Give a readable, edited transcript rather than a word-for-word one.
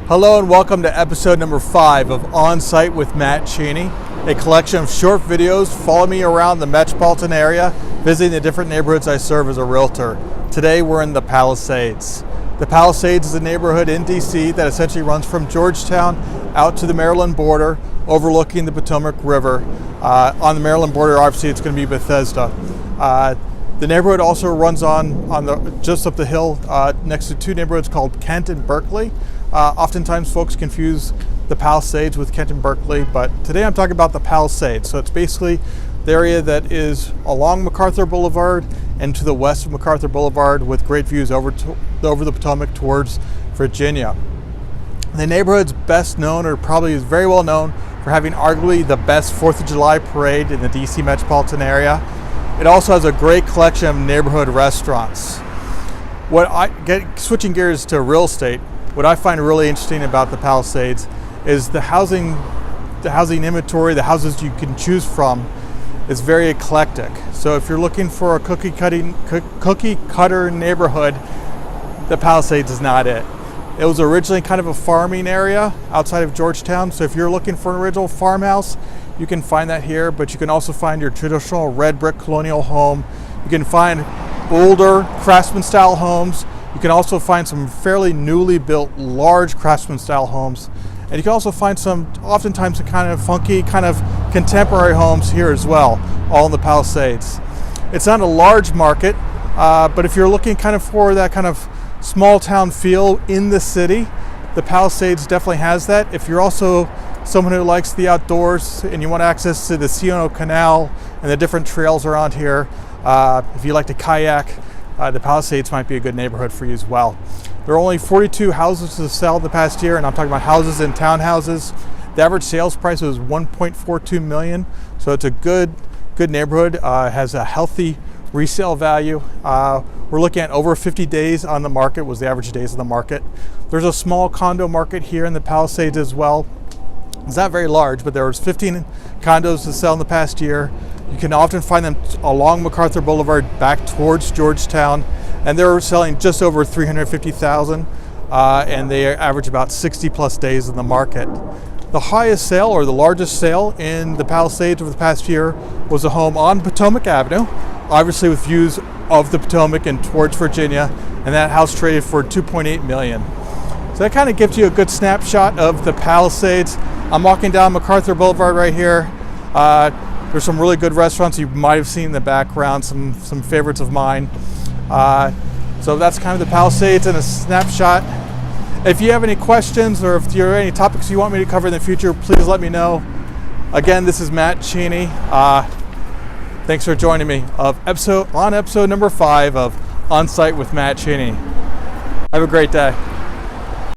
Hello and welcome to episode number 5 of Onsite with Matt Cheney, a collection of short videos follow me around the metropolitan area, visiting the different neighborhoods I serve as a realtor. Today we're in the Palisades. The Palisades is a neighborhood in DC that essentially runs from Georgetown out to the Maryland border, overlooking the Potomac River. On the Maryland border, obviously it's going to be Bethesda. The neighborhood also runs just up the hill next to two neighborhoods called Kent and Berkeley. Oftentimes folks confuse the Palisades with Kent and Berkeley, but today I'm talking about the Palisades. So it's basically the area that is along MacArthur Boulevard and to the west of MacArthur Boulevard, with great views over the Potomac towards Virginia. The neighborhood's best known, or probably is very well known, for having arguably the best 4th of July parade in the DC metropolitan area. It also has a great collection of neighborhood restaurants. Switching gears to real estate, what I find really interesting about the Palisades is the housing inventory, the houses you can choose from, is very eclectic. So if you're looking for a cookie cutter neighborhood, the Palisades is not it. It was originally kind of a farming area outside of Georgetown. So if you're looking for an original farmhouse, you can find that here, but you can also find your traditional red brick colonial home. You can find older craftsman style homes. You can also find some fairly newly built large craftsman style homes. And you can also find oftentimes some kind of funky, kind of contemporary homes here as well, all in the Palisades. It's not a large market, but if you're looking kind of for that kind of small town feel in the city, the Palisades definitely has that. If you're also someone who likes the outdoors and you want access to the Sionno Canal and the different trails around here, if you like to kayak, the Palisades might be a good neighborhood for you as well. There are only 42 houses to sell in the past year, and I'm talking about houses and townhouses. The average sales price was $1.42 million, so it's a good neighborhood. Has a healthy resale value. We're looking at over 50 days on the market was the average days on the market. There's a small condo market here in the Palisades as well. It's not very large, but there was 15 condos to sell in the past year. You can often find them along MacArthur Boulevard back towards Georgetown, and they're selling just over $350,000, and they average about 60 plus days in the market. The highest sale, or the largest sale in the Palisades over the past year, was a home on Potomac Avenue, obviously with views of the Potomac and towards Virginia, and that house traded for $2.8 million. So that kind of gives you a good snapshot of the Palisades. I'm walking down MacArthur Boulevard right here. There's some really good restaurants you might have seen in the background, some favorites of mine. So that's kind of the Palisades in a snapshot. If you have any questions, or if there are any topics you want me to cover in the future, please let me know. Again, this is Matt Cheney. Thanks for joining me on episode number 5 of Onsite with Matt Cheney. Have a great day.